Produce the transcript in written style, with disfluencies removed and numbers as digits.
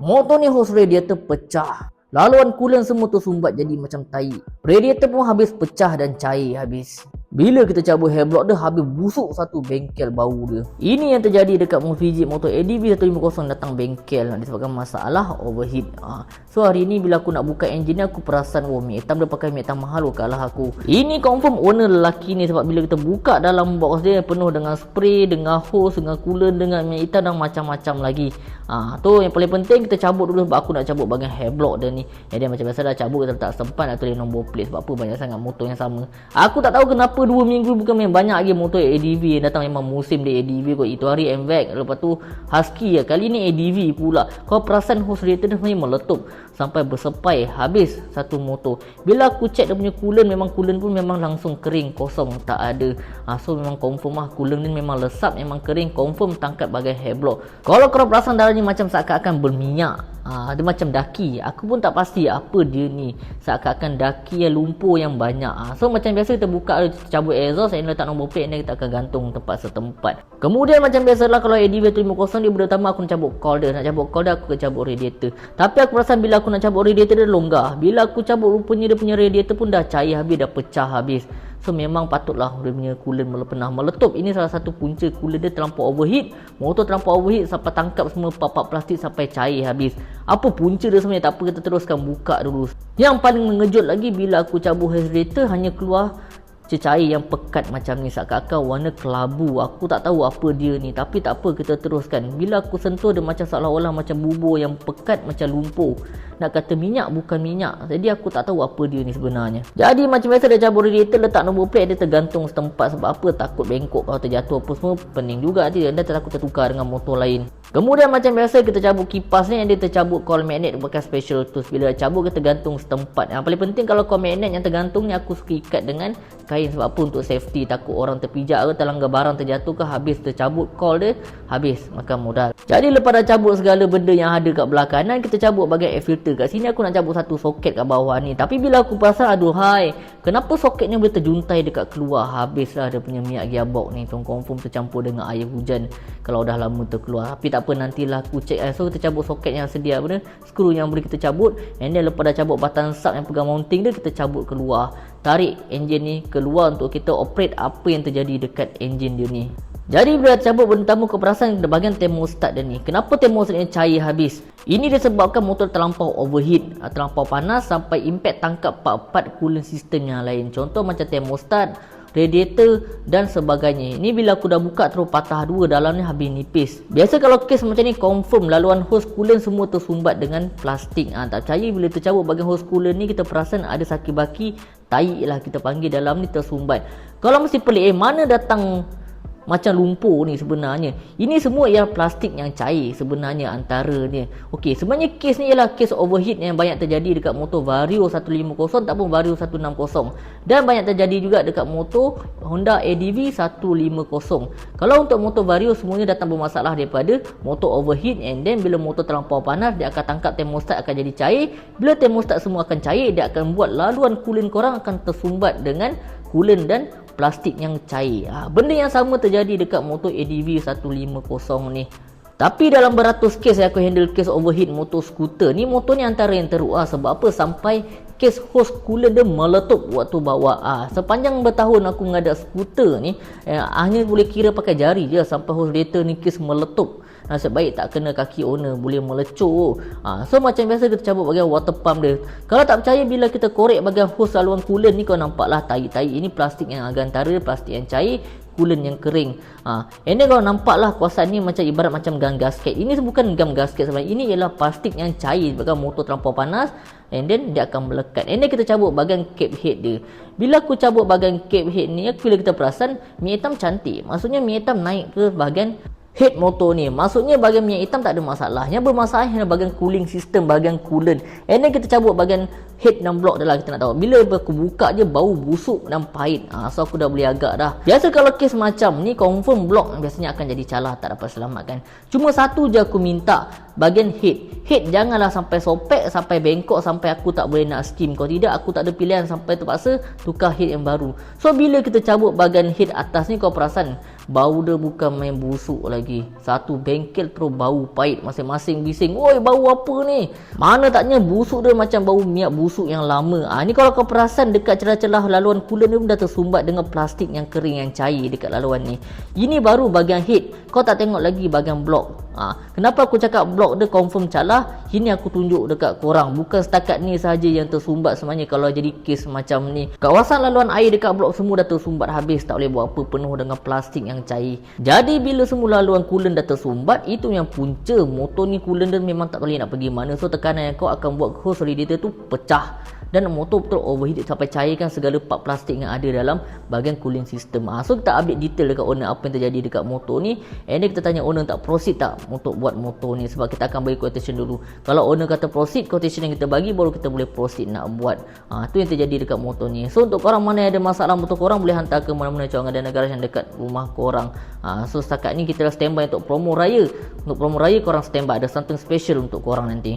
Motor ni hose radiator pecah. Laluan coolant semua tersumbat jadi macam tai. Radiator pun habis pecah dan cair habis. Bila kita cabut headblock dia, habis busuk satu bengkel bau dia. Ini yang terjadi dekat Movijik motor ADV 150 datang bengkel disebabkan masalah overheat. So hari ni bila aku nak buka enjin ni, aku perasan minyak hitam dia pakai minyak hitam mahal kalah aku. Ini confirm owner lelaki ni, sebab bila kita buka dalam box dia penuh dengan spray, dengan hose, dengan coolant, dengan minyak hitam dan macam-macam lagi. Tu yang paling penting kita cabut dulu, sebab aku nak cabut bahagian headblock dia ni. Jadi macam biasa dah cabut, kita letak sempat nak tulis nombor plate. Sebab apa banyak sangat motor yang sama. Aku tak tahu kenapa 2 minggu bukan main banyak lagi motor ADV yang datang. Memang musim dia ADV kot. Itu hari MVAC, lepas tu Husky kali ni ADV pula. Kau perasan hose radiator dia sebenarnya meletup sampai bersepai habis satu motor. Bila aku check dia punya coolant, memang coolant pun memang langsung kering, kosong, tak ada. So memang confirm coolant ni memang lesap, memang kering, confirm tangkap bahagian headblock. Kalau korang perasan darahnya macam seakan-akan berminyak, dia macam daki. Aku pun tak pasti apa dia ni, seakan-akan daki yang lumpur yang banyak. So macam biasa kita buka, kita cabut exhaust, and letak nombor plate, and kita akan gantung tempat setempat. Kemudian macam biasalah kalau ADV 150 dia, pertama aku nak cabut coil dia. Nak cabut coil dia, aku akan cabut radiator. Tapi aku perasan bila aku nak cabut radiator dia longgar. Bila aku cabut, rupanya dia punya radiator pun dah cair habis, dah pecah habis. So memang patutlah dia punya coolant pernah meletup. Ini salah satu punca coolant dia terlampau overheat. Motor terlampau overheat sampai tangkap semua part-part plastik sampai cair habis. Apa punca dia sebenarnya? Tak apa, kita teruskan buka dulu. Yang paling mengejut lagi bila aku cabut radiator, hanya keluar cecair yang pekat macam ni, seakan-akan warna kelabu. Aku tak tahu apa dia ni, tapi tak apa, kita teruskan. Bila aku sentuh dia macam seolah-olah macam bubur yang pekat, macam lumpur. Nak kata minyak, bukan minyak. Jadi aku tak tahu apa dia ni sebenarnya. Jadi macam biasa dia cabut radiator, letak nombor plate, dia tergantung setempat. Sebab apa? Takut bengkok kalau terjatuh apa semua, pening juga dia. Anda takut tertukar dengan motor lain. Kemudian macam biasa kita cabut kipas ni, dia tercabut coil magnet pakai special tools. Bila cabut kita gantung setempat. Yang paling penting kalau coil magnet yang tergantung ni, aku suka ikat dengan kain. Sebab apa? Untuk safety, takut orang terpijak ke, terlanggar barang terjatuh ke, habis tercabut coil dia, habis makan modal. Jadi lepas dah cabut segala benda yang ada kat belah kanan, kita cabut bahagian air filter. Kat sini aku nak cabut satu soket kat bawah ni. Tapi bila aku perasan, aduhai, kenapa soketnya boleh terjuntai dekat keluar? Habislah dia punya minyak gearbox ni. Confirm tercampur dengan air hujan kalau dah lama terkeluar. Tapi tak apa, nantilah aku check. So kita cabut soket yang sedia, skru yang boleh kita cabut. And then lepas dah cabut batang sub yang pegang mounting dia, kita cabut keluar. Tarik enjin ni keluar untuk kita operate apa yang terjadi dekat enjin dia ni. Jadi bila cabut, pertama kau perasan bahagian thermostat dia ni. Kenapa thermostat ni cair habis? Ini disebabkan motor terlampau overheat, terlampau panas sampai impact tangkap part-part coolant system yang lain. Contoh macam thermostat, radiator dan sebagainya. Ini bila aku dah buka terus patah dua, dalam ni habis nipis. Biasa kalau kes macam ni confirm laluan hose coolant semua tersumbat dengan plastik. Tak percaya bila tercabut bahagian hose coolant ni, kita perasan ada saki-baki, tai lah kita panggil, dalam ni tersumbat. Kalau mesti pelik, mana datang macam lumpur ni sebenarnya. Ini semua ialah plastik yang cair sebenarnya antaranya. Okey, sebenarnya kes ni ialah kes overheat yang banyak terjadi dekat motor Vario 150 ataupun Vario 160. Dan banyak terjadi juga dekat motor Honda ADV 150. Kalau untuk motor Vario, semuanya datang bermasalah daripada motor overheat, and then bila motor terlampau panas, dia akan tangkap thermostat akan jadi cair. Bila thermostat semua akan cair, dia akan buat laluan coolant korang akan tersumbat dengan coolant dan plastik yang cair. Benda yang sama terjadi dekat motor ADV 150 ni. Tapi dalam beratus kes aku handle kes overheat motor skuter ni, motor ni antara yang teruk. Sebab apa? Sampai kes hose coolant dia meletup waktu bawa. Sepanjang bertahun aku mengadap skuter ni, hanya boleh kira pakai jari je sampai hose radiator ni kes meletup. Nasib baik tak kena kaki owner, boleh melecur. So macam biasa kita cabut bahagian water pump dia. Kalau tak percaya, bila kita korek bahagian hose saluran coolant ni, kau nampaklah tai-tai. Ini plastik yang agak antara, plastik yang cair, coolant yang kering. And then kau nampaklah kuasaan ni macam ibarat macam gam gasket. Ini bukan gam gasket sebenarnya, ini ialah plastik yang cair sebabkan motor terlampau panas, and then dia akan melekat. And then kita cabut bahagian cap head dia. Bila aku cabut bahagian cap head ni, bila kita perasan minyak hitam cantik. Maksudnya minyak hitam naik ke bahagian head motor ni. Maksudnya bahagian minyak hitam tak ada masalah. Yang bermasalah adalah bahagian cooling system, bahagian coolant. And then kita cabut bahagian head dan block dah lah, kita nak tahu. Bila aku buka je, bau busuk dan pahit. So aku dah boleh agak dah. Biasa kalau kes macam ni, confirm block biasanya akan jadi calah, tak dapat selamatkan. Cuma satu je aku minta, bahagian head. head janganlah sampai sopek, sampai bengkok, sampai aku tak boleh nak steam. Kalau tidak aku tak ada pilihan sampai terpaksa tukar head yang baru. So bila kita cabut bahagian head atas ni, kau perasan bau dia bukan main busuk lagi. Satu bengkel terus bau pahit, masing-masing bising, oi bau apa ni? Mana taknya busuk dia macam bau minyak busuk yang lama. Ni kalau kau perasan dekat celah-celah laluan coolant ni dah tersumbat dengan plastik yang kering, yang cair dekat laluan ni. Ini baru bahagian head, kau tak tengok lagi bahagian blok. Kenapa aku cakap blok dia confirm calah? Ini aku tunjuk dekat korang, bukan setakat ni sahaja yang tersumbat. Sebenarnya kalau jadi kes macam ni, kawasan laluan air dekat blok semua dah tersumbat habis, tak boleh buat apa, penuh dengan plastik yang cair. Jadi bila semua laluan coolant dah tersumbat, itu yang punca motor ni coolant dia memang tak boleh nak pergi mana. So tekanan yang kau akan buat hose radiator tu pecah dan motor betul overheat sampai cairkan segala part plastik yang ada dalam bahagian cooling system. So kita update detail dekat owner apa yang terjadi dekat motor ni, and then kita tanya owner tak proceed tak untuk buat motor ni, sebab kita akan bagi quotation dulu. Kalau owner kata proceed, quotation yang kita bagi baru kita boleh proceed nak buat. Tu yang terjadi dekat motor ni. So untuk korang mana yang ada masalah motor korang, boleh hantar ke mana-mana cawangan dan negara yang dekat rumah korang. So setakat ni kita dah standby untuk promo raya. Untuk promo raya korang standby, ada something special untuk korang nanti.